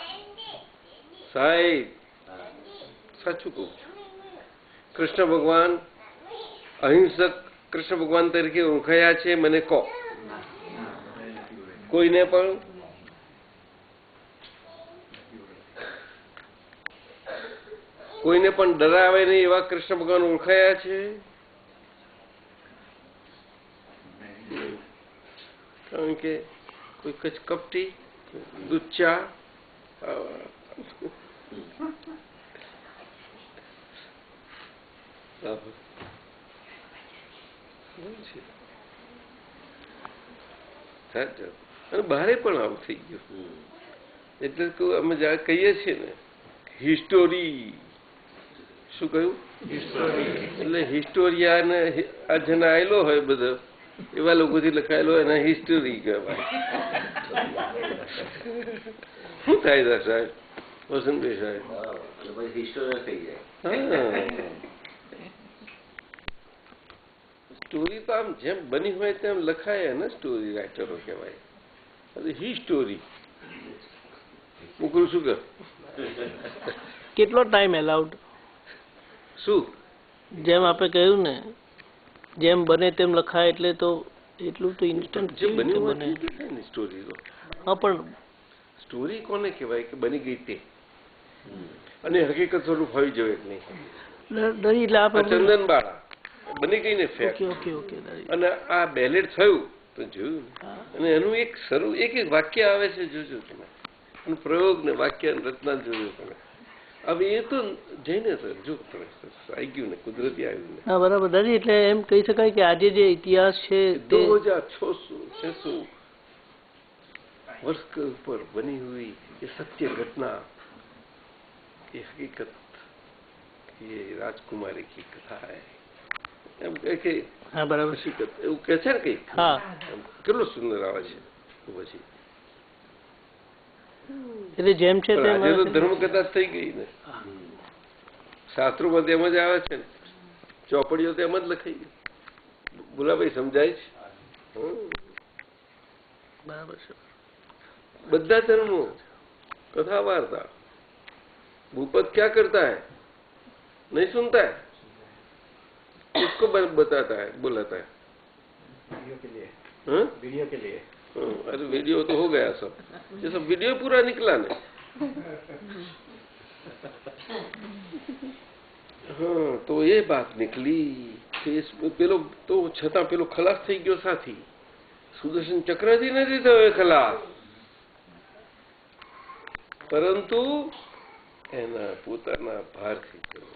સાહેબ સાચું કહું છું. કૃષ્ણ ભગવાન અહિંસક કૃષ્ણ ભગવાન તરીકે ઓળખાયા છે? મને કહો કોઈને પણ. કોઈને પણ ડરાવે નહીં એવા કૃષ્ણ ભગવાન ઓળખાયા છે? કારણ કે કોઈ કચકપટી, લુચ્ચા, અને બહારે પણ આવું થઈ ગયું. એટલે અમે જયારે કહીએ છીએ ને હિસ્ટોરી, શું કહ્યું? એટલે હિસ્ટોરિયા ને આ જેને આવેલો હોય બધો એવા લોકોથી લખાયેલો એના હિસ્ટોરી કહેવાય. શું થાય સાહેબ? વસંતભાઈ સાહેબ, સ્ટોરી તો આમ જેમ બની હોય તેમ લખાય ને, સ્ટોરી રાઇટરો કહેવાય. હિસ્ટોરી મુકુલ શું કહે? કેટલો ટાઈમ એલાઉડ? શું? જેમ આપણે કહ્યું ને જેમ બને તેમ લખાય, એટલે તો એટલું તો ઇન્સ્ટન્ટ જે બન્યું બને સ્ટોરી તો. હા, પણ સ્ટોરી કોને કહેવાય કે બની ગઈ તે, અને હકીકત સ્વરૂપ હોવી જોઈએ નહીં. ચંદન બાળા બની ગઈ ને ફેક્ટ, અને આ બેલેટ થયું તો જોયું, અને એનું એક શરૂ એક વાક્ય આવે છે, જોજો તમે. અને પ્રયોગ ને વાક્ય રચના જોજો તમે. હવે એ તો જઈને જો આવી ગયું ને, કુદરતી આવ્યું ને. હા, બરાબર દાદી. એટલે એમ કહી શકાય કે આજે જે ઇતિહાસ છે 2600 વર્ષ ઉપર બની हुई ये सत्य घटना, ये हकीकत, ये राजकुमारी की कथा है. એમ કે હા, બરાબર હકીકત એવું કે છે ને કઈ. હા, કેટલો સુંદર આવે છે. પછી એટલે જેમ છે તેમ આજે તો ધર્મ કથા થઈ ગઈ ને. શાસ્ત્રોમાં તેમ જ આવે છે ને, ચોપડીઓ તેમ જ લખાઈ ગઈ. ભુલાભાઈ સમજાય છે? બરાબર છે. બધા ધર્મો कथा वार्ता. भूपत क्या करता है? नहीं सुनता है, किसको बताता है, बुलाता है? वीडियो के लिए. वीडियो के लिए. अरे वीडियो तो हो गया सब, ये सब वीडियो पूरा निकला ने. हाँ, तो ये बात निकली कि पेलो तो छता पेलो खलास થઈ ગયો સાથી. સુદર્શન ચક્રથી નથી થયો ખલાસ, પરંતુ એના પોતાના ભારથી થયો.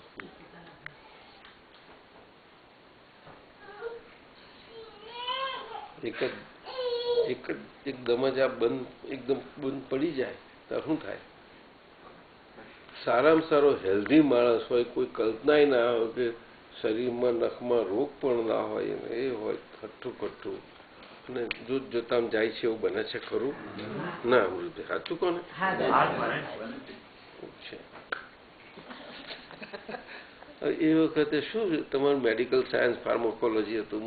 એકદમ જ આ એકદમ બંધ પડી જાય તો શું થાય? સારામાં સારો હેલ્ધી માણસ હોય, કોઈ કલ્પના ના હોય કે શરીરમાં નખમાં રોગ પણ ના હોય, એ હોય ખટ્ટું ખટ્ટું અને દૂધ જોતા જાય છે, એવું બને છે ખરું? ના, મૃત્યુ સાચું કોને એ વખતે શું તમારું મેડિકલ સાયન્સ ફાર્માકોલોજી હતું?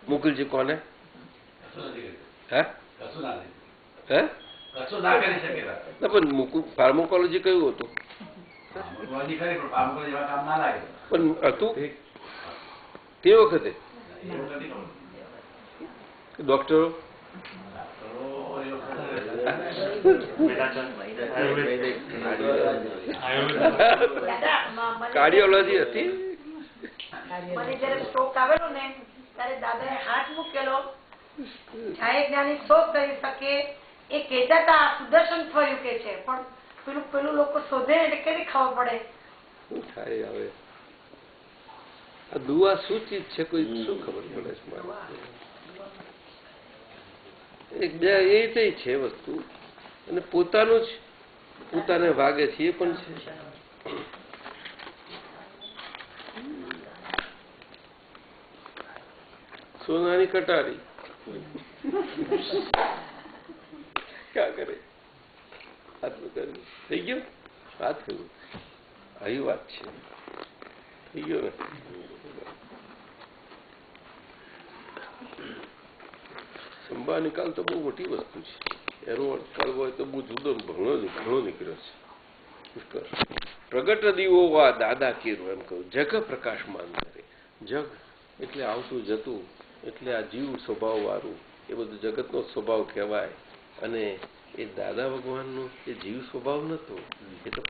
મુકુલજી કોને? પણ ફાર્માકોલોજી કયું હતું? પણ હતું તે વખતે ડોક્ટરો કાર્ડિયોલોજી હતી. મને જયારે સ્ટ્રોક આવેલો ને ત્યારે દાદાએ હાથ મૂકેલો, છાયે જ્ઞાની શોધ કરી શકે એ કહેતા હતા સુદર્શન થયું કે છે, પણ પેલું લોકો શોધે એટલે કેવી ખબર પડે શું થાય હવે આ દુઆ શું ચીજ છે કોઈ શું ખબર પડે છે મારે એક બે એ છે વસ્તુ અને પોતાનું જ પોતાને વાગે છે એ પણ છે સોનાની કટારી ક્યાં કરે આટલું કર્યું થઈ ગયું આ થયું આવી વાત છે થઈ ગયો ને સંભાળ નિકાલ તો બહુ મોટી વસ્તુ છે એનો અર્થ કરવો હોય તો બહુ જુદો ઘણો નીકળ્યો છે પ્રગટ દીવો વા દાદા કેરું એમ કહું જગ પ્રકાશમાન કરે જગ એટલે આવતું જતું એટલે આ જીવ સ્વભાવ વાળું એ બધું જગતનો સ્વભાવ કહેવાય અને એ દાદા ભગવાનનો એ જીવ સ્વભાવ નતો એ તો